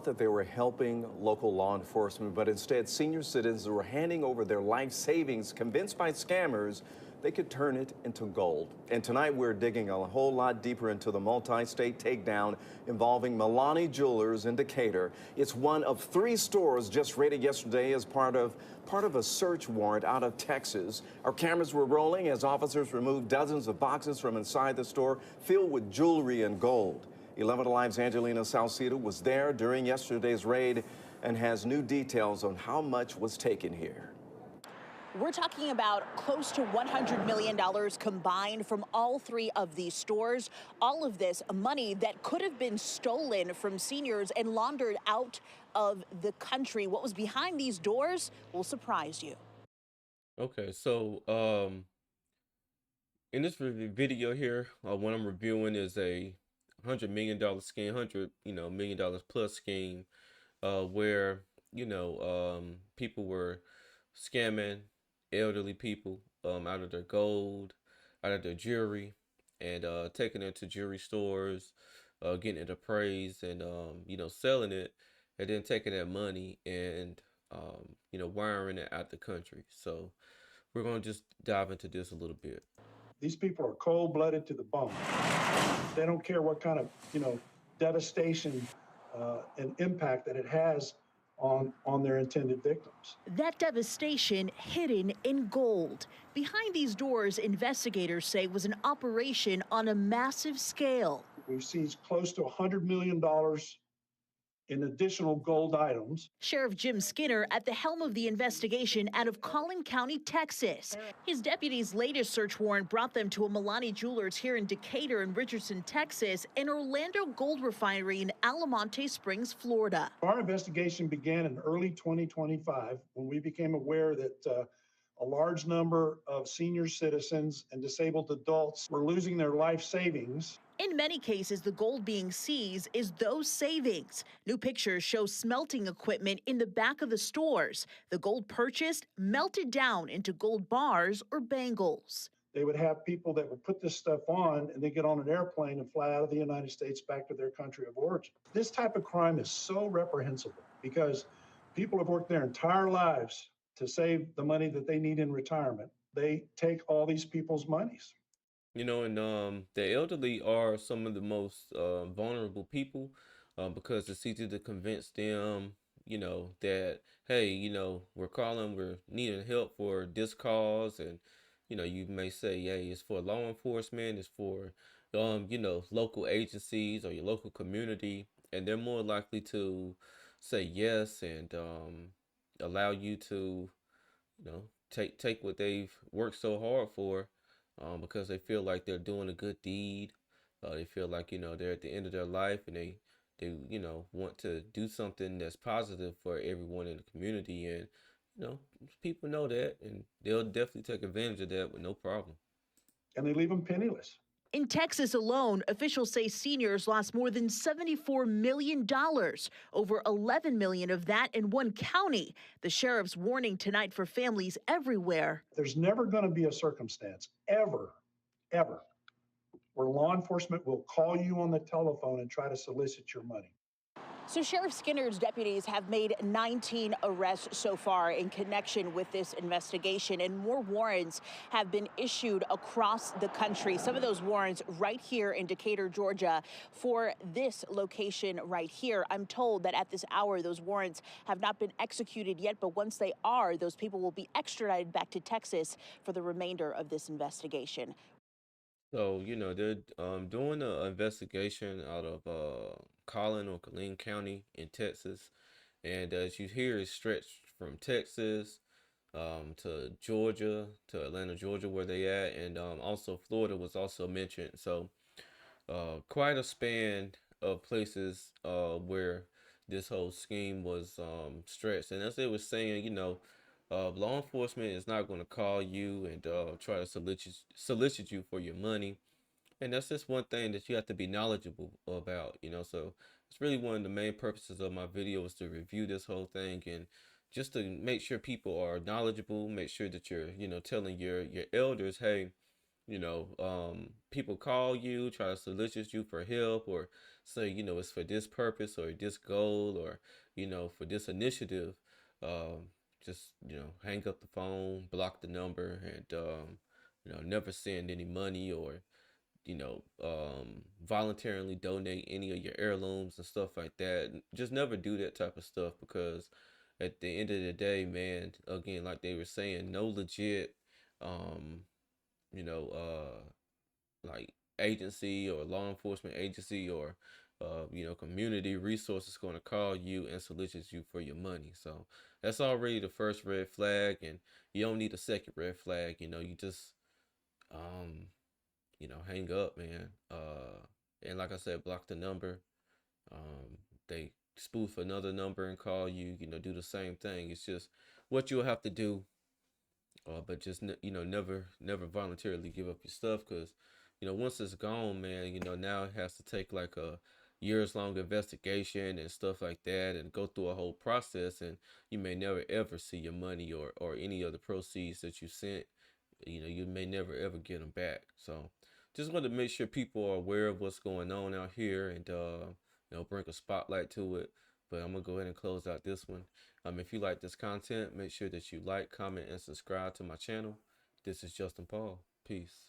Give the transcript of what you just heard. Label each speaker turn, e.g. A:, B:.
A: That they were helping local law enforcement, but instead senior citizens were handing over their life savings, convinced by scammers they could turn it into gold. And tonight we're digging a whole lot deeper into the multi-state takedown involving Milani Jewelers in Decatur. It's one of 3 stores just raided yesterday as part of a search warrant out of Texas. Our cameras were rolling as officers removed dozens of boxes from inside the store filled with jewelry and gold. 11 Alive's Angelina Salcido was there during yesterday's raid and has new details on how much was taken here.
B: We're talking about close to $100 million combined from all 3 of these stores. All of this money that could have been stolen from seniors and laundered out of the country. What was behind these doors will surprise you.
C: Okay, so in this video here, what I'm reviewing is a $100 million scheme, million dollars plus scheme, where people were scamming elderly people out of their gold, out of their jewelry, and taking it to jewelry stores, getting it appraised, and selling it, and then taking that money and wiring it out the country. So we're gonna just dive into this a little bit.
D: These people are cold-blooded to the bone. They don't care what kind of, devastation and impact that it has on their intended victims.
B: That devastation hidden in gold. Behind these doors, investigators say was an operation on a massive scale.
D: We've seized close to $100 million in additional gold items.
B: Sheriff Jim Skinner at the helm of the investigation out of Collin County, Texas. His deputies' latest search warrant brought them to a Milani Jewelers here in Decatur and Richardson, Texas, and Orlando Gold Refinery in Almonte Springs, Florida.
D: Our investigation began in early 2025 when we became aware that a large number of senior citizens and disabled adults were losing their life savings.
B: In many cases, the gold being seized is those savings. New pictures show smelting equipment in the back of the stores. The gold purchased melted down into gold bars or bangles.
D: They would have people that would put this stuff on and they get on an airplane and fly out of the United States back to their country of origin. This type of crime is so reprehensible because people have worked their entire lives to save the money that they need in retirement. They take all these people's monies.
C: The elderly are some of the most vulnerable people, because it's easy to convince them, that, hey, we're needing help for this cause. And, you may say, hey, it's for law enforcement, it's for, local agencies or your local community. And they're more likely to say yes and allow you to, take what they've worked so hard for. Because they feel like they're doing a good deed. They feel like, they're at the end of their life, and they want to do something that's positive for everyone in the community. And, people know that, and they'll definitely take advantage of that with no problem.
D: And they leave them penniless.
B: In Texas alone, officials say seniors lost more than $74 million, over $11 million of that in one county. The sheriff's warning tonight for families everywhere.
D: There's never going to be a circumstance, ever, where law enforcement will call you on the telephone and try to solicit your money.
B: So Sheriff Skinner's deputies have made 19 arrests so far in connection with this investigation, and more warrants have been issued across the country. Some of those warrants right here in Decatur, Georgia, for this location right here. I'm told that at this hour, those warrants have not been executed yet, but once they are, those people will be extradited back to Texas for the remainder of this investigation.
C: So, they're doing an investigation out of Collin County in Texas. And as you hear, it's stretched from Texas to Georgia, to Atlanta, Georgia, where they at. And also Florida was also mentioned. So quite a span of places where this whole scheme was stretched. And as they were saying, law enforcement is not going to call you and try to solicit you for your money. And that's just one thing that you have to be knowledgeable about, So it's really one of the main purposes of my video is to review this whole thing and just to make sure people are knowledgeable, make sure that you're, telling your elders, hey, people call you, try to solicit you for help, or say, it's for this purpose or this goal, or, for this initiative, just, hang up the phone, block the number, and, never send any money, or, voluntarily donate any of your heirlooms and stuff like that. Just never do that type of stuff, because at the end of the day, man, again, like they were saying, no legit, um, you know, like agency or law enforcement agency or community resources going to call you and solicit you for your money. So that's already the first red flag, and you don't need a second red flag. You just um hang up, man. And like I said, block the number. They spoof another number and call you, do the same thing. It's just what you'll have to do, but just never voluntarily give up your stuff, because once it's gone, man, now it has to take like a years long investigation and stuff like that, and go through a whole process, and you may never ever see your money or any of the proceeds that you sent. You may never ever get them back. So just want to make sure people are aware of what's going on out here, and bring a spotlight to it. But I'm gonna go ahead and close out this one. If you like this content, make sure that you like, comment, and subscribe to my channel. This is Justin Paul. Peace.